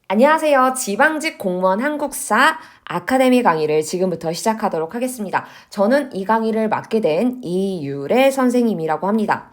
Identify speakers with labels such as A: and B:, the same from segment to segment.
A: 안녕하세요. 지방직 공무원 한국사 아카데미 강의를 지금부터 시작하도록 하겠습니다. 저는 이 강의를 맡게 된 이유래 선생님이라고 합니다.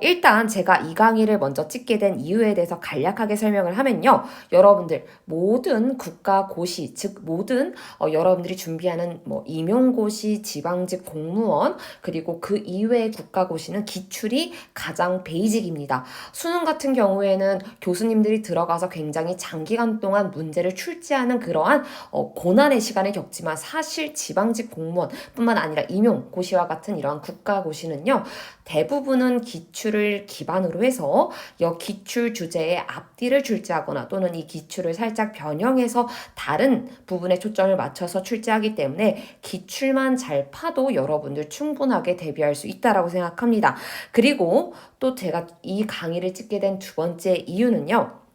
A: 일단 제가 이 강의를 먼저 찍게 된 이유에 대해서 간략하게 설명을 하면요. 여러분들 모든 국가고시, 즉 모든 여러분들이 준비하는 임용고시, 지방직 공무원, 그리고 그 이외의 국가고시는 기출이 가장 베이직입니다. 수능 같은 경우에는 교수님들이 들어가서 굉장히 장기간 동안 문제를 출제하는 그러한 고난의 시간을 겪지만 사실 지방직 공무원뿐만 아니라 임용고시와 같은 이러한 국가고시는요. 대부분은 기출을 기반으로 해서 기출 주제의 앞뒤를 출제하거나 또는 이 기출을 살짝 변형해서 다른 부분에 초점을 맞춰서 출제하기 때문에 기출만 잘 파도 여러분들 충분하게 대비할 수 있다라고 생각합니다. 그리고 또 제가 이 강의를 찍게 된 두 번째 이유는요.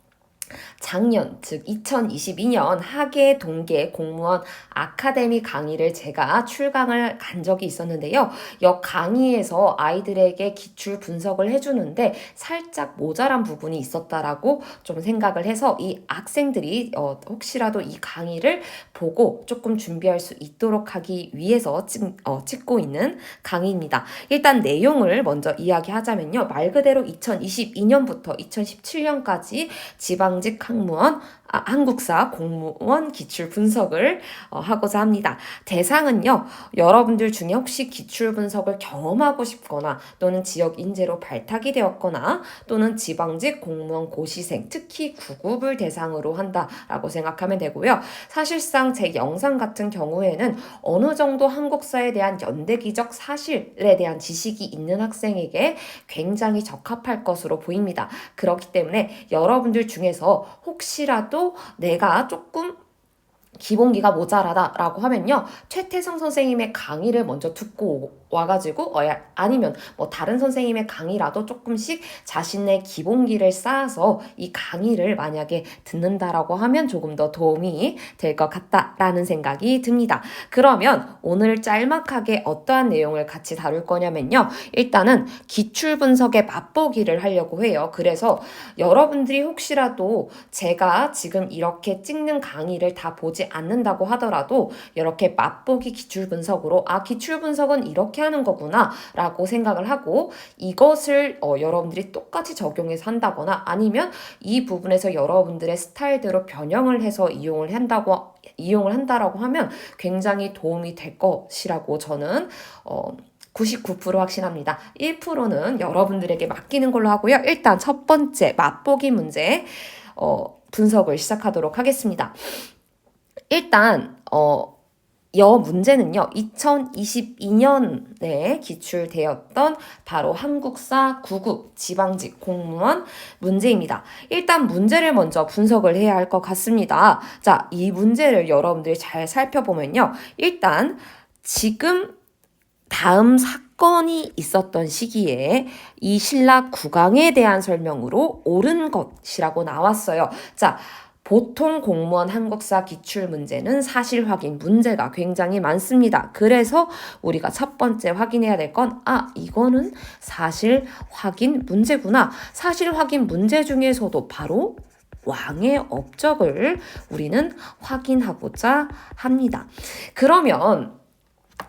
A: 작년, 즉 2022년 하계 동계 공무원 아카데미 강의를 제가 출강을 간 적이 있었는데요. 강의에서 아이들에게 기출 분석을 해주는데 살짝 모자란 부분이 있었다라고 좀 생각을 해서 이 학생들이 혹시라도 이 강의를 보고 조금 준비할 수 있도록 하기 위해서 찍고 있는 강의입니다. 일단 내용을 먼저 이야기하자면요. 말 그대로 2022년부터 2017년까지 지방직 한국사 공무원 기출 분석을 하고자 합니다. 대상은요, 여러분들 중에 혹시 기출 분석을 경험하고 싶거나 또는 지역 인재로 발탁이 되었거나 또는 지방직 공무원 고시생, 특히 9급을 대상으로 한다라고 생각하면 되고요. 사실상 제 영상 같은 경우에는 어느 정도 한국사에 대한 연대기적 사실에 대한 지식이 있는 학생에게 굉장히 적합할 것으로 보입니다. 그렇기 때문에 여러분들 중에서 혹시라도 내가 조금 기본기가 모자라다라고 하면요. 최태성 선생님의 강의를 먼저 듣고 와가지고 아니면 다른 선생님의 강의라도 조금씩 자신의 기본기를 쌓아서 이 강의를 만약에 듣는다라고 하면 조금 더 도움이 될 것 같다라는 생각이 듭니다. 그러면 오늘 짤막하게 어떠한 내용을 같이 다룰 거냐면요. 일단은 기출 분석의 맛보기를 하려고 해요. 그래서 여러분들이 혹시라도 제가 지금 이렇게 찍는 강의를 다 보지 않는다고 하더라도 이렇게 맛보기 기출 분석으로 기출 분석은 이렇게 하는 거구나 라고 생각을 하고 이것을 여러분들이 똑같이 적용해서 한다거나 아니면 이 부분에서 여러분들의 스타일대로 변형을 해서 이용을 한다라고 하면 굉장히 도움이 될 것이라고 저는 99% 확신합니다. 1%는 여러분들에게 맡기는 걸로 하고요. 일단 첫 번째 맛보기 문제 분석을 시작하도록 하겠습니다. 일단 문제는요. 2022년에 기출되었던 바로 한국사 9급 지방직 공무원 문제입니다. 일단 문제를 먼저 분석을 해야 할 것 같습니다. 자, 이 문제를 여러분들이 잘 살펴보면요. 일단 지금 다음 사건이 있었던 시기에 이 신라 국왕에 대한 설명으로 옳은 것이라고 나왔어요. 자, 보통 공무원 한국사 기출 문제는 사실 확인 문제가 굉장히 많습니다. 그래서 우리가 첫 번째 확인해야 될 건 이거는 사실 확인 문제구나. 사실 확인 문제 중에서도 바로 왕의 업적을 우리는 확인하고자 합니다. 그러면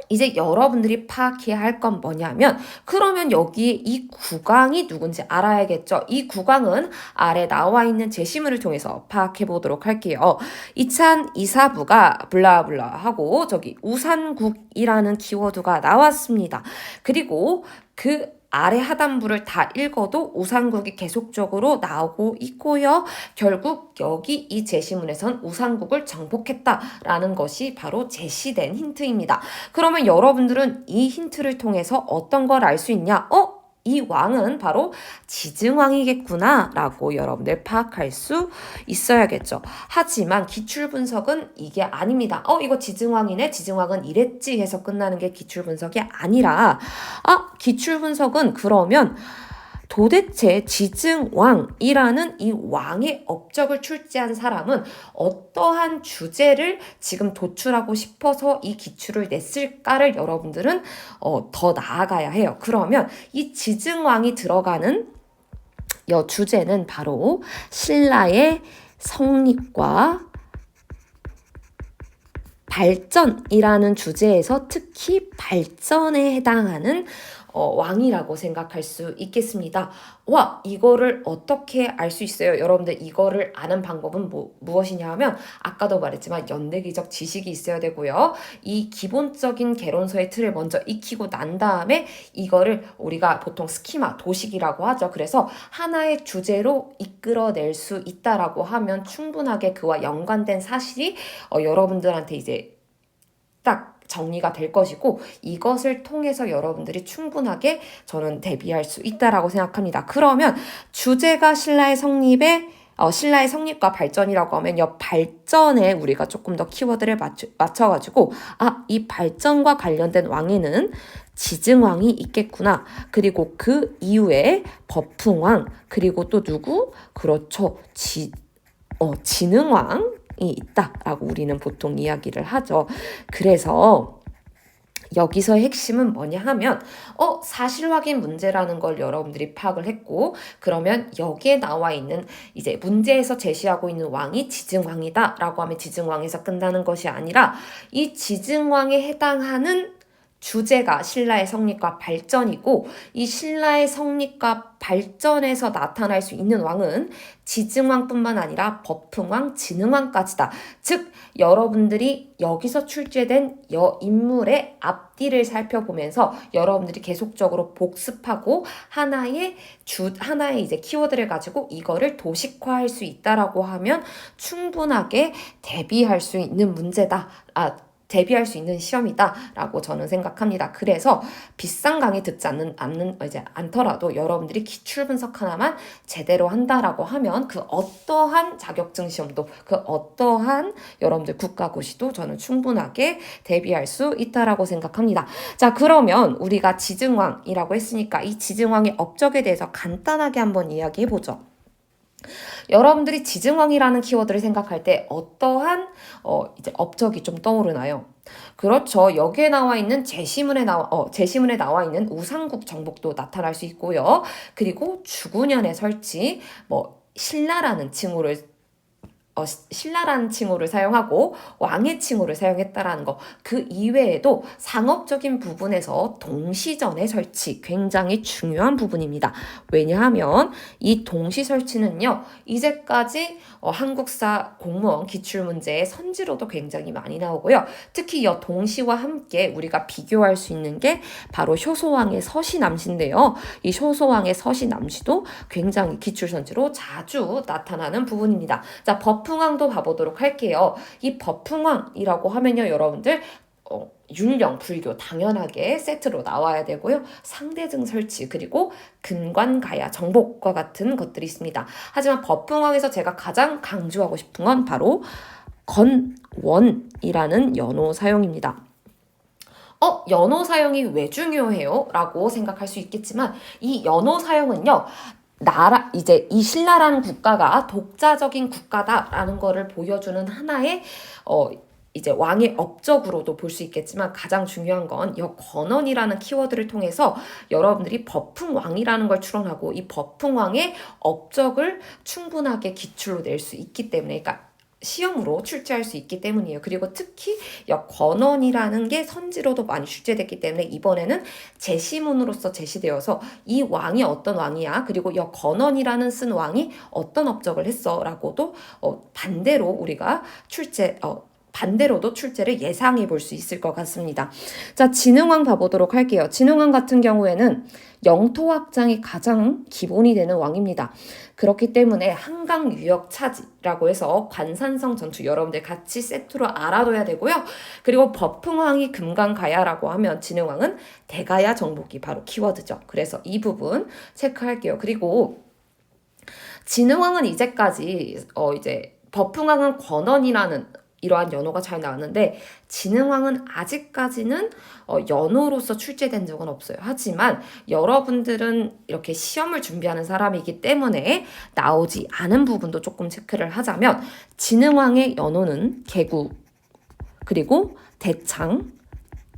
A: 이제 여러분들이 파악해야 할 건 뭐냐면 그러면 여기에 이 국왕이 누군지 알아야겠죠. 이 국왕은 아래 나와 있는 제시문을 통해서 파악해 보도록 할게요. 이찬 이사부가 블라블라 하고 저기 우산국이라는 키워드가 나왔습니다. 그리고 그 아래 하단부를 다 읽어도 우산국이 계속적으로 나오고 있고요. 결국 여기 이 제시문에선 우산국을 정복했다라는 것이 바로 제시된 힌트입니다. 그러면 여러분들은 이 힌트를 통해서 어떤 걸 알 수 있냐? 이 왕은 바로 지증왕이겠구나 라고 여러분들 파악할 수 있어야겠죠. 하지만 기출분석은 이게 아닙니다. 이거 지증왕이네. 지증왕은 이랬지 해서 끝나는 게 기출분석이 아니라 기출분석은 그러면 도대체 지증왕이라는 이 왕의 업적을 출제한 사람은 어떠한 주제를 지금 도출하고 싶어서 이 기출을 냈을까를 여러분들은 더 나아가야 해요. 그러면 이 지증왕이 들어가는 주제는 바로 신라의 성립과 발전이라는 주제에서 특히 발전에 해당하는 왕이라고 생각할 수 있겠습니다. 와, 이거를 어떻게 알 수 있어요? 여러분들 이거를 아는 방법은 무엇이냐 하면 아까도 말했지만 연대기적 지식이 있어야 되고요. 이 기본적인 개론서의 틀을 먼저 익히고 난 다음에 이거를 우리가 보통 스키마, 도식이라고 하죠. 그래서 하나의 주제로 이끌어낼 수 있다라고 하면 충분하게 그와 연관된 사실이 여러분들한테 이제 딱 정리가 될 것이고 이것을 통해서 여러분들이 충분하게 저는 대비할 수 있다라고 생각합니다. 그러면 주제가 신라의 성립과 발전이라고 하면 이 발전에 우리가 조금 더 키워드를 맞춰가지고 이 발전과 관련된 왕에는 지증왕이 있겠구나. 그리고 그 이후에 법풍왕 그리고 또 누구? 그렇죠. 진흥왕 있다라고 우리는 보통 이야기를 하죠. 그래서 여기서의 핵심은 뭐냐 하면 사실 확인 문제라는 걸 여러분들이 파악을 했고 그러면 여기에 나와 있는 이제 문제에서 제시하고 있는 왕이 지증왕이다 라고 하면 지증왕에서 끝나는 것이 아니라 이 지증왕에 해당하는 주제가 신라의 성립과 발전이고 이 신라의 성립과 발전에서 나타날 수 있는 왕은 지증왕뿐만 아니라 법흥왕, 진흥왕까지다. 즉 여러분들이 여기서 출제된 인물의 앞뒤를 살펴보면서 여러분들이 계속적으로 복습하고 하나의 이제 키워드를 가지고 이거를 도식화할 수 있다라고 하면 충분하게 대비할 수 있는 문제다. 대비할 수 있는 시험이다라고 저는 생각합니다. 그래서 비싼 강의 듣지 않더라도 여러분들이 기출 분석 하나만 제대로 한다라고 하면 그 어떠한 자격증 시험도 그 어떠한 여러분들 국가고시도 저는 충분하게 대비할 수 있다라고 생각합니다. 자, 그러면 우리가 지증왕이라고 했으니까 이 지증왕의 업적에 대해서 간단하게 한번 이야기해보죠. 여러분들이 지증왕이라는 키워드를 생각할 때 어떠한 이제 업적이 좀 떠오르나요? 그렇죠. 여기에 나와 있는 제시문에 나와 있는 우상국 정복도 나타날 수 있고요. 그리고 주군현의 설치, 신라라는 칭호를 사용하고 왕의 칭호를 사용했다라는 거. 그 이외에도 상업적인 부분에서 동시전의 설치 굉장히 중요한 부분입니다. 왜냐하면 이 동시 설치는요. 이제까지 한국사 공무원 기출문제의 선지로도 굉장히 많이 나오고요. 특히 이 동시와 함께 우리가 비교할 수 있는 게 바로 효소왕의 서시남시인데요. 이 효소왕의 서시남시도 굉장히 기출선지로 자주 나타나는 부분입니다. 자, 법흥왕도 봐보도록 할게요. 이 법흥왕이라고 하면요, 여러분들 율령, 불교 당연하게 세트로 나와야 되고요. 상대증 설치 그리고 근관가야, 정복과 같은 것들이 있습니다. 하지만 법흥왕에서 제가 가장 강조하고 싶은 건 바로 건원이라는 연호 사용입니다. 연호 사용이 왜 중요해요? 라고 생각할 수 있겠지만 이 연호 사용은요. 이제 이 신라라는 국가가 독자적인 국가다라는 거를 보여주는 하나의 이제 왕의 업적으로도 볼 수 있겠지만 가장 중요한 건 이 권원이라는 키워드를 통해서 여러분들이 법흥왕이라는 걸 추론하고 이 법흥왕의 업적을 충분하게 기출로 낼 수 있기 때문에 그러니까 시험으로 출제할 수 있기 때문이에요. 그리고 특히 권원이라는 게 선지로도 많이 출제됐기 때문에 이번에는 제시문으로서 제시되어서 이 왕이 어떤 왕이야 그리고 권원이라는 쓴 왕이 어떤 업적을 했어 라고도 반대로 우리가 반대로도 출제를 예상해 볼 수 있을 것 같습니다. 자, 진흥왕 봐보도록 할게요. 진흥왕 같은 경우에는 영토 확장이 가장 기본이 되는 왕입니다. 그렇기 때문에 한강 유역 차지라고 해서 관산성 전투 여러분들 같이 세트로 알아둬야 되고요. 그리고 법흥왕이 금강가야라고 하면 진흥왕은 대가야 정복이 바로 키워드죠. 그래서 이 부분 체크할게요. 그리고 진흥왕은 이제까지 이제 법흥왕은 권원이라는 이러한 연호가 잘 나왔는데 진흥왕은 아직까지는 연호로서 출제된 적은 없어요. 하지만 여러분들은 이렇게 시험을 준비하는 사람이기 때문에 나오지 않은 부분도 조금 체크를 하자면 진흥왕의 연호는 개구 그리고 대창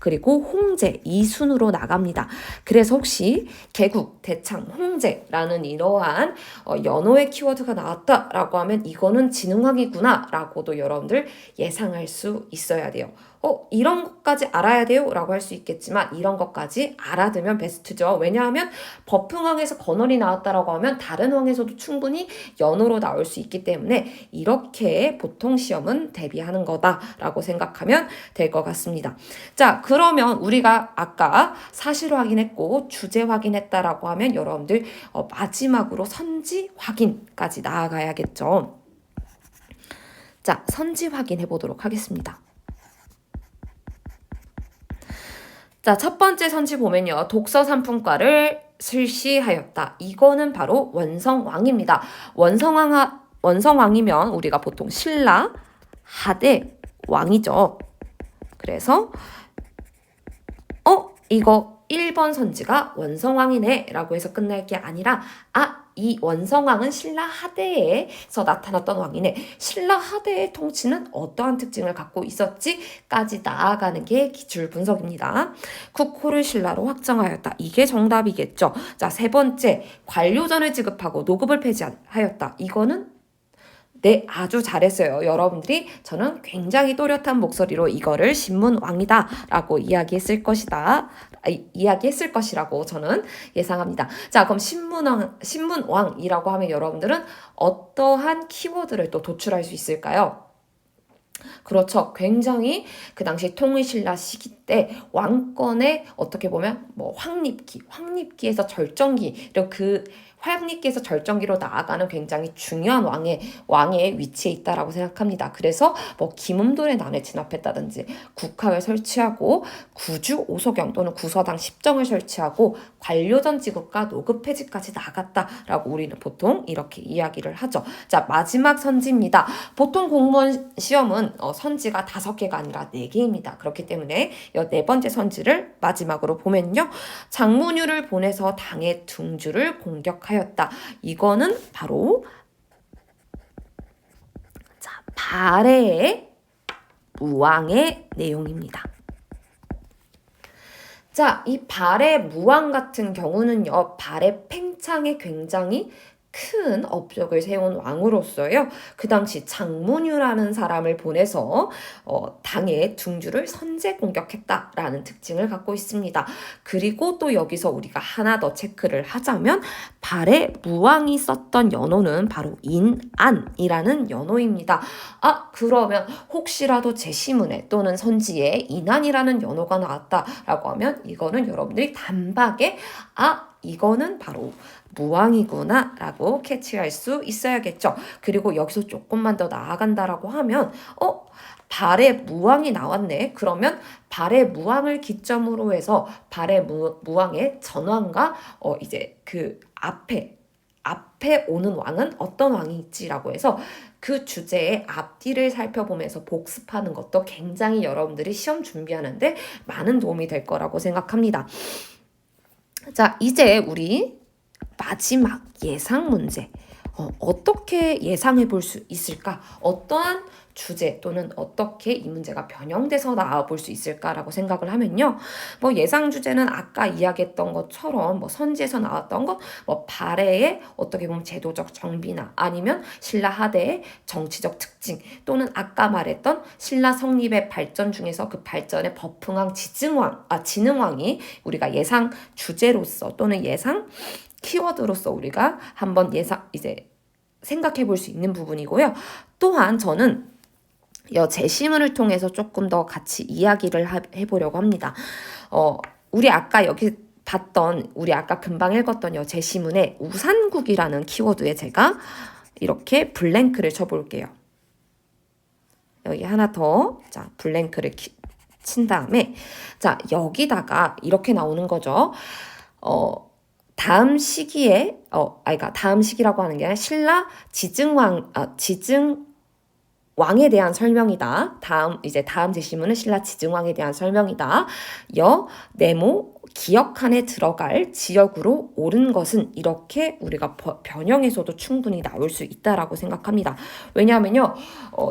A: 그리고 홍제 이 순으로 나갑니다. 그래서 혹시 개국, 대창, 홍제라는 이러한 연호의 키워드가 나왔다라고 하면 이거는 진흥왕이구나 라고도 여러분들 예상할 수 있어야 돼요. 이런 것까지 알아야 돼요? 라고 할 수 있겠지만 이런 것까지 알아두면 베스트죠. 왜냐하면 법흥왕에서 건월이 나왔다라고 하면 다른 왕에서도 충분히 연호로 나올 수 있기 때문에 이렇게 보통 시험은 대비하는 거다라고 생각하면 될 것 같습니다. 자, 그러면 우리가 아까 사실 확인했고 주제 확인했다라고 하면 여러분들 마지막으로 선지 확인까지 나아가야겠죠. 자, 선지 확인해 보도록 하겠습니다. 자, 첫 번째 선지 보면요. 독서 상품과를 실시하였다. 이거는 바로 원성왕입니다. 원성왕이면 우리가 보통 신라, 하대, 왕이죠. 그래서 이거 1번 선지가 원성왕이네 라고 해서 끝날 게 아니라 이 원성왕은 신라 하대에서 나타났던 왕이네. 신라 하대의 통치는 어떠한 특징을 갖고 있었지까지 나아가는 게 기출 분석입니다. 국호를 신라로 확정하였다. 이게 정답이겠죠. 자, 세 번째, 관료전을 지급하고 노급을 폐지하였다. 이거는 네, 아주 잘했어요. 여러분들이 저는 굉장히 또렷한 목소리로 이거를 신문왕이다 라고 이야기했을 것이라고 저는 예상합니다. 자, 그럼 신문왕이라고 하면 여러분들은 어떠한 키워드를 또 도출할 수 있을까요? 그렇죠. 굉장히 그 당시 통일신라 시기 때 왕권의 어떻게 보면 황립기에서 절정기, 그 황립기에서 절정기로 나아가는 굉장히 중요한 왕의 위치에 있다라고 생각합니다. 그래서 김음돌의 난을 진압했다든지 국학을 설치하고 구주 오소경 또는 구서당 10정을 설치하고 관료전 지급과 노급 폐지까지 나갔다라고 우리는 보통 이렇게 이야기를 하죠. 자, 마지막 선지입니다. 보통 공무원 시험은 선지가 5개가 아니라 4개입니다. 그렇기 때문에 네 번째 선지를 마지막으로 보면요. 장문유를 보내서 당의 둥주를 공격하였다. 이거는 바로 발해의 무왕의 내용입니다. 자, 이 발해 무왕 같은 경우는요. 발해 팽창에 굉장히 큰 업적을 세운 왕으로서요. 그 당시 장문유라는 사람을 보내서 당의 둥주를 선제 공격했다라는 특징을 갖고 있습니다. 그리고 또 여기서 우리가 하나 더 체크를 하자면 발해 무왕이 썼던 연호는 바로 인안이라는 연호입니다. 그러면 혹시라도 제시문에 또는 선지에 인안이라는 연호가 나왔다라고 하면 이거는 여러분들이 단박에 이거는 바로 무왕이구나 라고 캐치할 수 있어야겠죠. 그리고 여기서 조금만 더 나아간다라고 하면 발해 무왕이 나왔네. 그러면 발해 무왕을 기점으로 해서 발해 무왕의 전왕과 이제 그 앞에 오는 왕은 어떤 왕이 있지라고 해서 그 주제의 앞뒤를 살펴보면서 복습하는 것도 굉장히 여러분들이 시험 준비하는데 많은 도움이 될 거라고 생각합니다. 자, 이제 우리 마지막 예상 문제. 어떻게 예상해 볼 수 있을까? 어떠한 주제 또는 어떻게 이 문제가 변형돼서 나와볼 수 있을까라고 생각을 하면요. 예상 주제는 아까 이야기했던 것처럼 선지에서 나왔던 것, 발해의 어떻게 보면 제도적 정비나 아니면 신라 하대의 정치적 특징 또는 아까 말했던 신라 성립의 발전 중에서 그 발전의 법흥왕, 진흥왕이 우리가 예상 주제로서 또는 예상 키워드로서 우리가 한번 생각해 볼 수 있는 부분이고요. 또한 저는 제시문을 통해서 조금 더 같이 이야기를 해보려고 합니다. 우리 아까 금방 읽었던 제시문에 우산국이라는 키워드에 제가 이렇게 블랭크를 쳐볼게요. 여기 하나 더, 블랭크를 친 다음에, 여기다가 이렇게 나오는 거죠. 다음 시기에, 다음 시기라고 하는 게 아니라 신라 지증왕에 대한 설명이다. 다음 제시문은 신라 지증왕에 대한 설명이다. 네모 기역칸에 들어갈 지역으로 옳은 것은 이렇게 우리가 변형에서도 충분히 나올 수 있다라고 생각합니다. 왜냐하면요,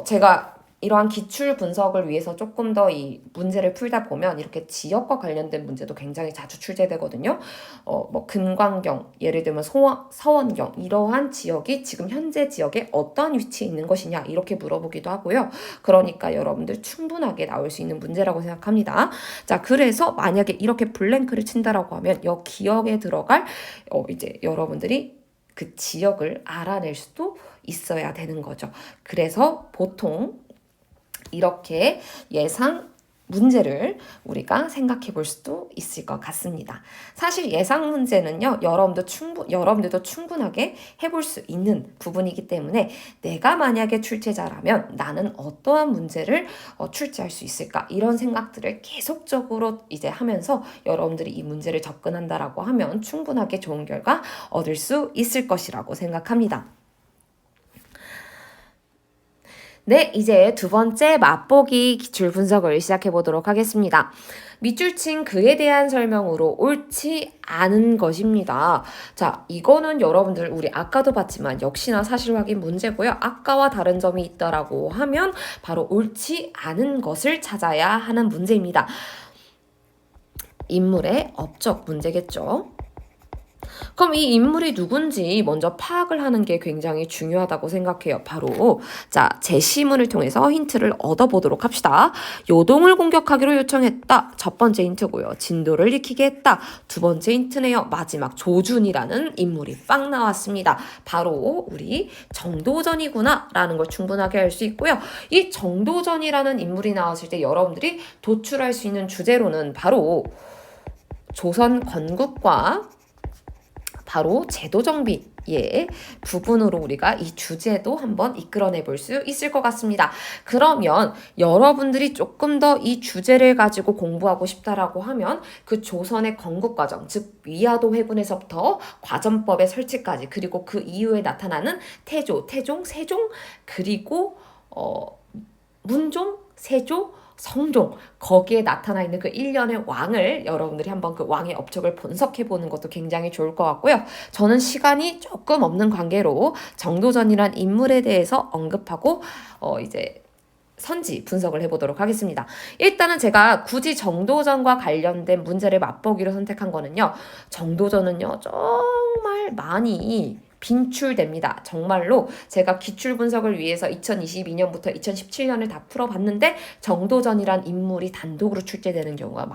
A: 제가 이러한 기출 분석을 위해서 조금 더 이 문제를 풀다 보면 이렇게 지역과 관련된 문제도 굉장히 자주 출제되거든요. 뭐 금관경, 예를 들면 서원경, 이러한 지역이 지금 현재 지역에 어떠한 위치에 있는 것이냐 이렇게 물어보기도 하고요. 그러니까 여러분들 충분하게 나올 수 있는 문제라고 생각합니다. 자, 그래서 만약에 이렇게 블랭크를 친다라고 하면 이 기억에 들어갈 이제 여러분들이 그 지역을 알아낼 수도 있어야 되는 거죠. 그래서 보통 이렇게 예상 문제를 우리가 생각해 볼 수도 있을 것 같습니다. 사실 예상 문제는요, 여러분들도 충분하게 해볼 수 있는 부분이기 때문에 내가 만약에 출제자라면 나는 어떠한 문제를 출제할 수 있을까? 이런 생각들을 계속적으로 이제 하면서 여러분들이 이 문제를 접근한다라고 하면 충분하게 좋은 결과 얻을 수 있을 것이라고 생각합니다. 네, 이제 두 번째 맛보기 기출 분석을 시작해 보도록 하겠습니다. 밑줄 친 그에 대한 설명으로 옳지 않은 것입니다. 자, 이거는 여러분들 우리 아까도 봤지만 역시나 사실 확인 문제고요. 아까와 다른 점이 있다라고 하면 바로 옳지 않은 것을 찾아야 하는 문제입니다. 인물의 업적 문제겠죠. 그럼 이 인물이 누군지 먼저 파악을 하는 게 굉장히 중요하다고 생각해요. 바로 자, 제시문을 통해서 힌트를 얻어보도록 합시다. 요동을 공격하기로 요청했다. 첫 번째 힌트고요. 진도를 익히게 했다. 두 번째 힌트네요. 마지막 조준이라는 인물이 빵 나왔습니다. 바로 우리 정도전이구나 라는 걸 충분하게 알 수 있고요. 이 정도전이라는 인물이 나왔을 때 여러분들이 도출할 수 있는 주제로는 바로 조선 건국과 바로 제도정비의 부분으로 우리가 이 주제도 한번 이끌어내 볼 수 있을 것 같습니다. 그러면 여러분들이 조금 더 이 주제를 가지고 공부하고 싶다라고 하면 그 조선의 건국 과정, 즉 위화도 회군에서부터 과전법의 설치까지, 그리고 그 이후에 나타나는 태조, 태종, 세종, 그리고 문종, 세조, 성종, 거기에 나타나 있는 그 일련의 왕을 여러분들이 한번 그 왕의 업적을 분석해 보는 것도 굉장히 좋을 것 같고요. 저는 시간이 조금 없는 관계로 정도전이란 인물에 대해서 언급하고 이제 선지 분석을 해보도록 하겠습니다. 일단은 제가 굳이 정도전과 관련된 문제를 맛보기로 선택한 거는요. 정도전은요, 정말 많이 빈출됩니다. 정말로 제가 기출 분석을 위해서 2022년부터 2017년을 다 풀어봤는데 정도전이란 인물이 단독으로 출제되는 경우가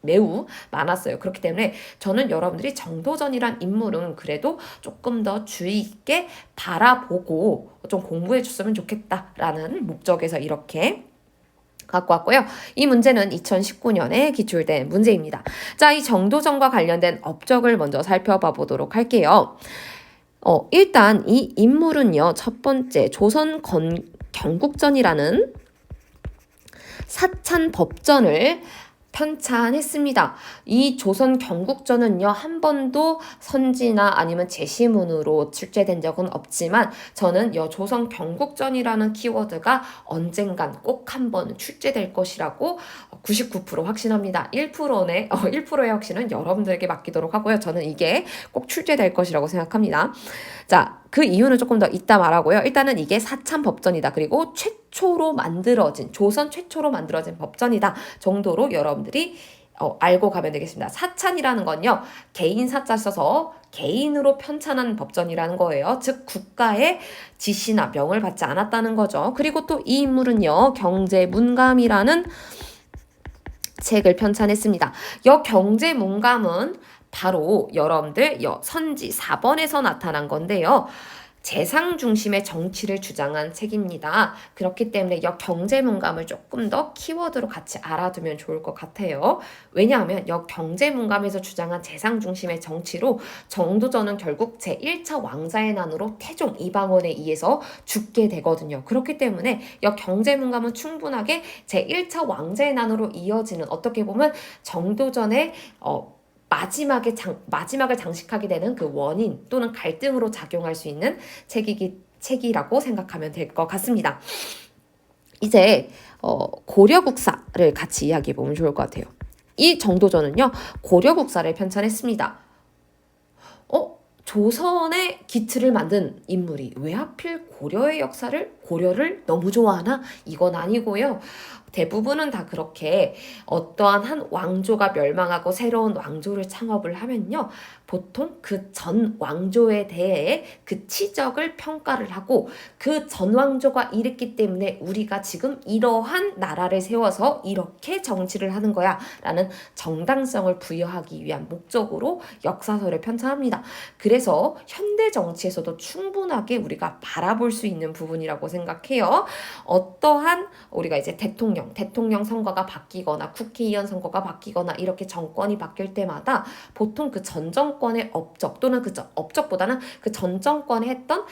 A: 매우 많았어요. 그렇기 때문에 저는 여러분들이 정도전이란 인물은 그래도 조금 더 주의 있게 바라보고 좀 공부해 줬으면 좋겠다라는 목적에서 이렇게 갖고 왔고요. 이 문제는 2019년에 기출된 문제입니다. 자, 이 정도전과 관련된 업적을 먼저 살펴봐 보도록 할게요. 일단 이 인물은요, 첫 번째 조선 경국전이라는 사찬 법전을 편찬했습니다. 이 조선 경국전은요, 한 번도 선지나 아니면 제시문으로 출제된 적은 없지만 저는 이 조선 경국전이라는 키워드가 언젠간 꼭 한 번 출제될 것이라고 99% 확신합니다. 1%의 확신은 여러분들에게 맡기도록 하고요. 저는 이게 꼭 출제될 것이라고 생각합니다. 자, 그 이유는 조금 더 이따 말하고요. 일단은 이게 사찬 법전이다. 그리고 조선 최초로 만들어진 법전이다 정도로 여러분들이 알고 가면 되겠습니다. 사찬이라는 건요, 개인 사자 써서 개인으로 편찬한 법전이라는 거예요. 즉 국가의 지시나 명을 받지 않았다는 거죠. 그리고 또 이 인물은요, 경제문감이라는 책을 편찬했습니다. 이 경제문감은 바로 여러분들 선지 4번에서 나타난 건데요. 재상 중심의 정치를 주장한 책입니다. 그렇기 때문에 이 경제문감을 조금 더 키워드로 같이 알아두면 좋을 것 같아요. 왜냐하면 이 경제문감에서 주장한 재상 중심의 정치로 정도전은 결국 제1차 왕자의 난으로 태종 이방원에 의해서 죽게 되거든요. 그렇기 때문에 이 경제문감은 충분하게 제1차 왕자의 난으로 이어지는, 어떻게 보면 정도전의 마지막을 장식하게 되는 그 원인 또는 갈등으로 작용할 수 있는 책이라고 생각하면 될 것 같습니다. 이제 고려국사를 같이 이야기해 보면 좋을 것 같아요. 이 정도전은요, 고려국사를 편찬했습니다. 조선의 기틀을 만든 인물이 왜 하필 고려의 역사를 고려를 너무 좋아하나? 이건 아니고요. 대부분은 다 그렇게 어떠한 한 왕조가 멸망하고 새로운 왕조를 창업을 하면요. 보통 그 전 왕조에 대해 그 치적을 평가를 하고 그 전 왕조가 이랬기 때문에 우리가 지금 이러한 나라를 세워서 이렇게 정치를 하는 거야 라는 정당성을 부여하기 위한 목적으로 역사서를 편찬합니다. 그래서 현대 정치에서도 충분하게 우리가 바라볼 수 있는 부분이라고 생각해요. 어떠한 우리가 이제 대통령 선거가 바뀌거나 국회의원 선거가 바뀌거나 이렇게 정권이 바뀔 때마다 보통 그 전 정권의 업적 또는 그 업적보다는 그 전 정권에 했던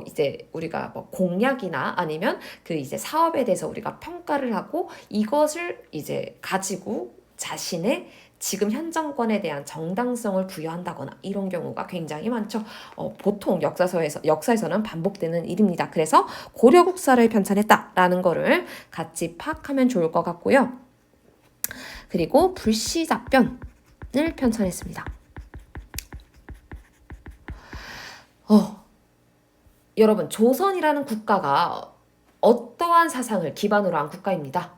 A: 이제 우리가 뭐 공약이나 아니면 그 이제 사업에 대해서 우리가 평가를 하고 이것을 이제 가지고 자신의 지금 현 정권에 대한 정당성을 부여한다거나 이런 경우가 굉장히 많죠. 보통 역사에서는 반복되는 일입니다. 그래서 고려국사를 편찬했다라는 거를 같이 파악하면 좋을 것 같고요. 그리고 불시잡변을 편찬했습니다. 여러분, 조선이라는 국가가 어떠한 사상을 기반으로 한 국가입니까?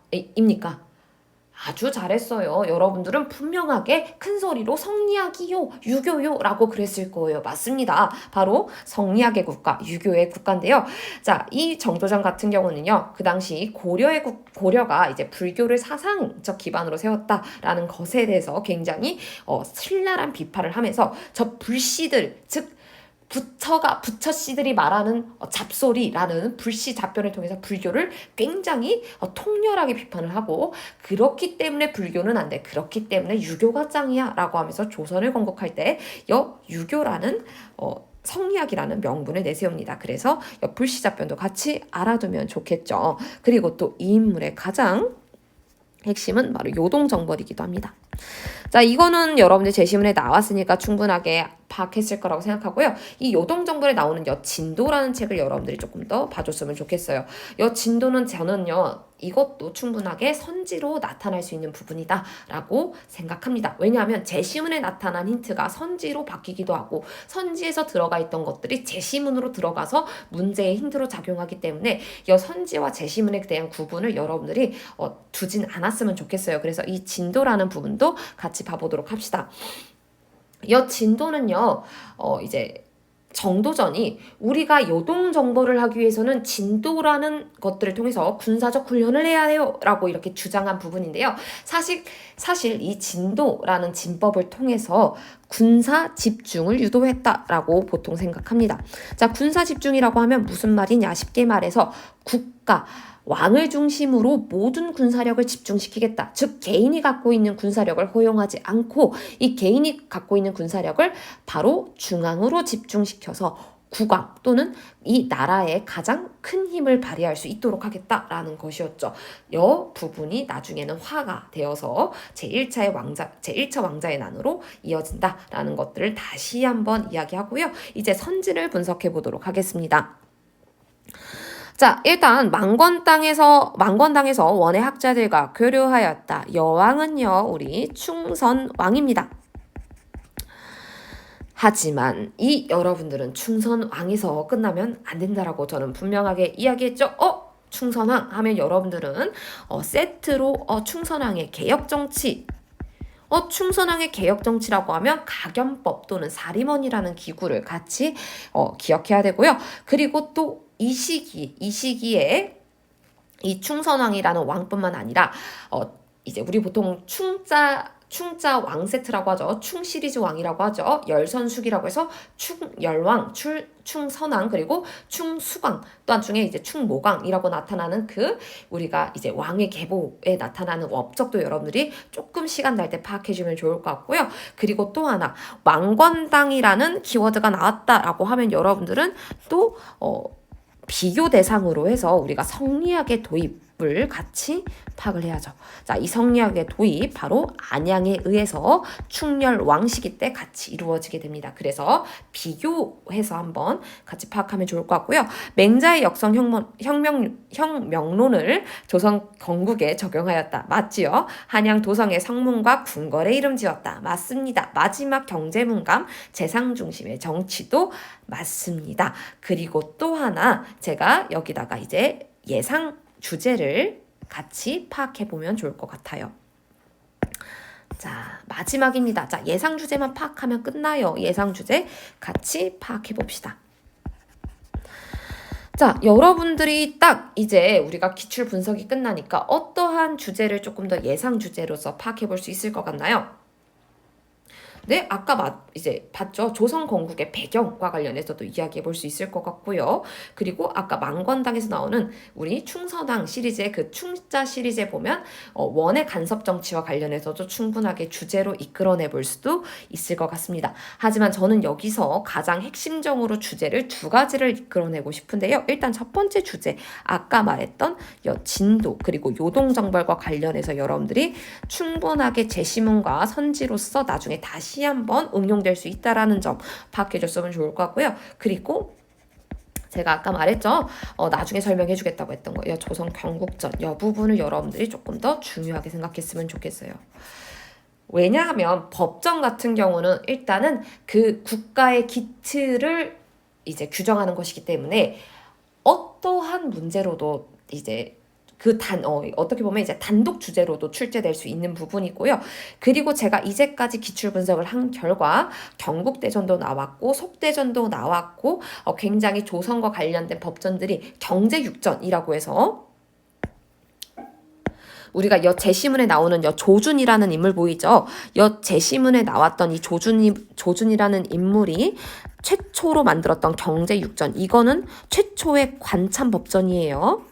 A: 아주 잘했어요. 여러분들은 분명하게 큰 소리로 성리학이요, 유교요 라고 그랬을 거예요. 맞습니다. 바로 성리학의 국가, 유교의 국가인데요. 자, 이 정조정 같은 경우는요, 그 당시 고려가 이제 불교를 사상적 기반으로 세웠다라는 것에 대해서 굉장히 신랄한 비판을 하면서 저 불씨들, 즉 부처씨들이 말하는 잡소리라는 불시잡변을 통해서 불교를 굉장히 통렬하게 비판을 하고 그렇기 때문에 불교는 안 돼. 그렇기 때문에 유교가 짱이야 라고 하면서 조선을 건국할 때 유교라는 성리학이라는 명분을 내세웁니다. 그래서 불시잡변도 같이 알아두면 좋겠죠. 그리고 또 이 인물의 가장 핵심은 바로 요동정벌이기도 합니다. 자, 이거는 여러분들 제시문에 나왔으니까 충분하게 파악했을 거라고 생각하고요. 이 요동정벌에 나오는 여진도라는 책을 여러분들이 조금 더 봐줬으면 좋겠어요. 여진도는 저는요, 이것도 충분하게 선지로 나타날 수 있는 부분이다 라고 생각합니다. 왜냐하면 제시문에 나타난 힌트가 선지로 바뀌기도 하고 선지에서 들어가 있던 것들이 제시문으로 들어가서 문제의 힌트로 작용하기 때문에 이 선지와 제시문에 대한 구분을 여러분들이 두진 않았으면 좋겠어요. 그래서 이 진도라는 부분도 같이 봐보도록 합시다. 이 진도는요, 이제 정도전이 우리가 요동 정벌을 하기 위해서는 진도라는 것들을 통해서 군사적 훈련을 해야 해요 라고 이렇게 주장한 부분인데요. 사실 이 진도라는 진법을 통해서 군사 집중을 유도했다라고 보통 생각합니다. 자, 군사 집중이라고 하면 무슨 말이냐? 쉽게 말해서 국가, 왕을 중심으로 모든 군사력을 집중시키겠다. 즉 개인이 갖고 있는 군사력을 허용하지 않고 이 개인이 갖고 있는 군사력을 바로 중앙으로 집중시켜서 국왕 또는 이 나라의 가장 큰 힘을 발휘할 수 있도록 하겠다라는 것이었죠. 이 부분이 나중에는 화가 되어서 제1차 왕자의 난으로 이어진다라는 것들을 다시 한번 이야기하고요. 이제 선지를 분석해 보도록 하겠습니다. 자, 일단 망건당에서 원의 학자들과 교류하였다. 여왕은요, 우리 충선왕입니다. 하지만 이 여러분들은 충선왕에서 끝나면 안 된다라고 저는 분명하게 이야기했죠. 충선왕 하면 여러분들은 세트로 충선왕의 개혁정치, 충선왕의 개혁정치라고 하면 가견법 또는 사림원이라는 기구를 같이 기억해야 되고요. 그리고 또 이 시기에 이 충선왕이라는 왕뿐만 아니라 이제 우리 보통 충자 왕 세트라고 하죠. 충 시리즈 왕이라고 하죠. 열선숙이라고 해서 충열왕, 충선왕, 그리고 충수광, 또한 중에 이제 충모광이라고 나타나는 그 우리가 이제 왕의 계보에 나타나는 업적도 여러분들이 조금 시간 날 때 파악해주면 좋을 것 같고요. 그리고 또 하나 왕건당이라는 키워드가 나왔다라고 하면 여러분들은 또 비교 대상으로 해서 우리가 성리학의 도입 을 같이 파악을 해야죠. 자, 이 성리학의 도입 바로 안양에 의해서 충렬 왕시기 때 같이 이루어지게 됩니다. 그래서 비교해서 한번 같이 파악하면 좋을 것 같고요. 맹자의 역성 혁명론을 조선 건국에 적용하였다. 맞지요? 한양 도성의 성문과 궁궐에 이름 지었다. 맞습니다. 마지막 경제문감 재상 중심의 정치도 맞습니다. 그리고 또 하나 제가 여기다가 이제 예상 주제를 같이 파악해 보면 좋을 것 같아요. 자, 마지막입니다. 자, 예상 주제만 파악하면 끝나요. 예상 주제 같이 파악해 봅시다. 자, 여러분들이 딱 이제 우리가 기출 분석이 끝나니까 어떠한 주제를 조금 더 예상 주제로서 파악해 볼 수 있을 것 같나요? 네, 아까 이제 봤죠. 조선 건국의 배경과 관련해서도 이야기해 볼 수 있을 것 같고요. 그리고 아까 망건당에서 나오는 우리 충서당 시리즈의 그 충자 시리즈에 보면 원의 간섭 정치와 관련해서도 충분하게 주제로 이끌어내 볼 수도 있을 것 같습니다. 하지만 저는 여기서 가장 핵심적으로 주제를 두 가지를 이끌어내고 싶은데요. 일단 첫 번째 주제, 아까 말했던 진도 그리고 요동정벌과 관련해서 여러분들이 충분하게 제시문과 선지로서 나중에 다시 한번 응용될 수 있다라는 점 파악해줬으면 좋을 것 같고요. 그리고 제가 아까 말했죠. 나중에 설명해 주겠다고 했던 거예요. 조선 경국전 이 부분을 여러분들이 조금 더 중요하게 생각했으면 좋겠어요. 왜냐하면 법정 같은 경우는 일단은 그 국가의 기틀을 이제 규정하는 것이기 때문에 어떠한 문제로도 이제 어떻게 보면 이제 단독 주제로도 출제될 수 있는 부분이고요. 그리고 제가 이제까지 기출 분석을 한 결과 경국대전도 나왔고 속대전도 나왔고 굉장히 조선과 관련된 법전들이 경제육전이라고 해서 우리가 제시문에 나오는 조준이라는 인물 보이죠? 제시문에 나왔던 이 조준이라는 인물이 최초로 만들었던 경제육전, 이거는 최초의 관참법전이에요.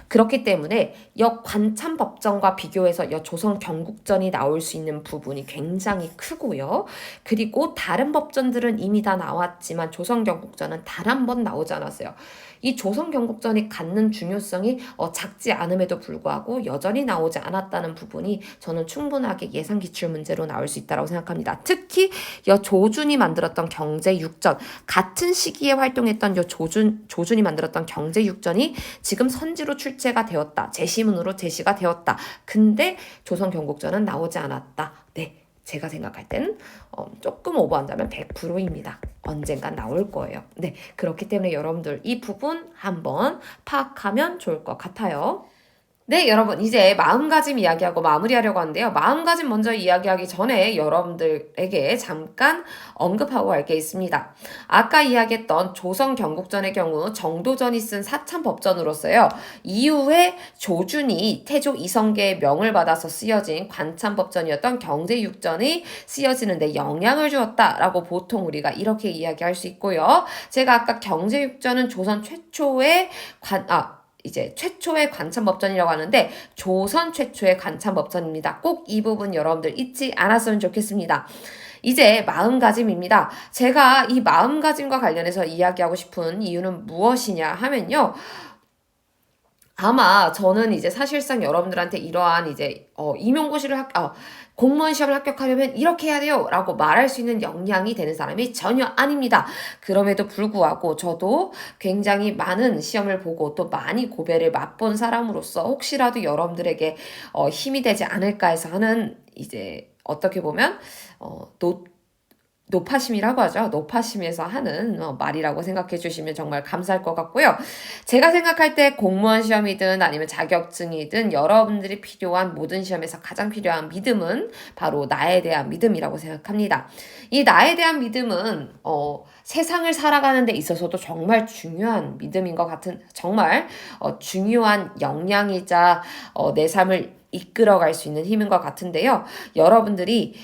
A: 그렇기 때문에 관참법전과 비교해서 조선 경국전이 나올 수 있는 부분이 굉장히 크고요. 그리고 다른 법전들은 이미 다 나왔지만 조선 경국전은 단 한 번 나오지 않았어요. 이 조선 경국전이 갖는 중요성이 작지 않음에도 불구하고 여전히 나오지 않았다는 부분이 저는 충분하게 예상 기출 문제로 나올 수 있다고 생각합니다. 특히 조준이 만들었던 경제육전, 같은 시기에 활동했던 조준이 만들었던 경제육전이 지금 선지로 출제가 되었다. 제시문으로 제시가 되었다. 근데 조선 경국전은 나오지 않았다. 네. 제가 생각할 때는 조금 오버한다면 100%입니다. 언젠간 나올 거예요. 네, 그렇기 때문에 여러분들 이 부분 한번 파악하면 좋을 것 같아요. 네, 여러분 이제 마음가짐 이야기하고 마무리하려고 하는데요. 마음가짐 먼저 이야기하기 전에 여러분들에게 잠깐 언급하고 갈 게 있습니다. 아까 이야기했던 조선 경국전의 경우 정도전이 쓴 사참법전으로서요. 이후에 조준이 태조 이성계의 명을 받아서 쓰여진 관참법전이었던 경제육전이 쓰여지는데 영향을 주었다라고 보통 우리가 이렇게 이야기할 수 있고요. 제가 아까 경제육전은 조선 최초의 최초의 관참법전이라고 하는데 조선 최초의 관참법전입니다. 꼭 이 부분 여러분들 잊지 않았으면 좋겠습니다. 이제 마음가짐입니다. 제가 이 마음가짐과 관련해서 이야기하고 싶은 이유는 무엇이냐 하면요. 아마 저는 이제 사실상 여러분들한테 이러한 이제 임용고시를 공무원 시험을 합격하려면 이렇게 해야 돼요 라고 말할 수 있는 역량이 되는 사람이 전혀 아닙니다. 그럼에도 불구하고 저도 굉장히 많은 시험을 보고 또 많이 고배를 맛본 사람으로서 혹시라도 여러분들에게 힘이 되지 않을까 해서 하는 이제 어떻게 보면 노파심이라고 하죠. 노파심에서 하는 말이라고 생각해 주시면 정말 감사할 것 같고요. 제가 생각할 때 공무원 시험이든 아니면 자격증이든 여러분들이 필요한 모든 시험에서 가장 필요한 믿음은 바로 나에 대한 믿음이라고 생각합니다. 이 나에 대한 믿음은 세상을 살아가는 데 있어서도 정말 중요한 믿음인 것 같은 정말 중요한 역량이자 내 삶을 이끌어갈 수 있는 힘인 것 같은데요. 여러분들이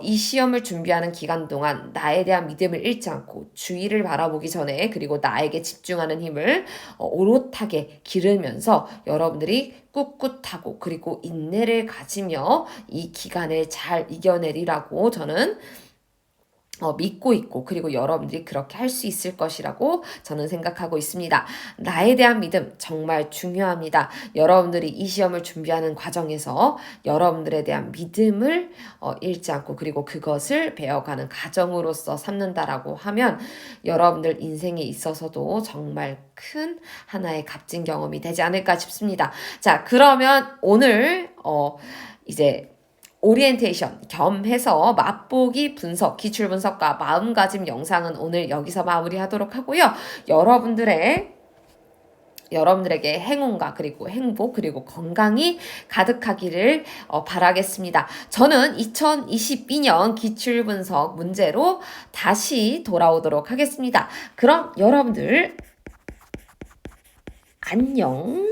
A: 이 시험을 준비하는 기간 동안 나에 대한 믿음을 잃지 않고 주위를 바라보기 전에 그리고 나에게 집중하는 힘을 오롯하게 기르면서 여러분들이 꿋꿋하고 그리고 인내를 가지며 이 기간을 잘 이겨내리라고 저는 믿고 있고 그리고 여러분들이 그렇게 할 수 있을 것이라고 저는 생각하고 있습니다. 나에 대한 믿음 정말 중요합니다. 여러분들이 이 시험을 준비하는 과정에서 여러분들에 대한 믿음을 잃지 않고 그리고 그것을 배워가는 과정으로서 삼는다라고 하면 여러분들 인생에 있어서도 정말 큰 하나의 값진 경험이 되지 않을까 싶습니다. 자, 그러면 오늘 이제 오리엔테이션 겸해서 맛보기 분석, 기출 분석과 마음가짐 영상은 오늘 여기서 마무리하도록 하고요. 여러분들에게 행운과 그리고 행복 그리고 건강이 가득하기를 바라겠습니다. 저는 2022년 기출 분석 문제로 다시 돌아오도록 하겠습니다. 그럼 여러분들 안녕.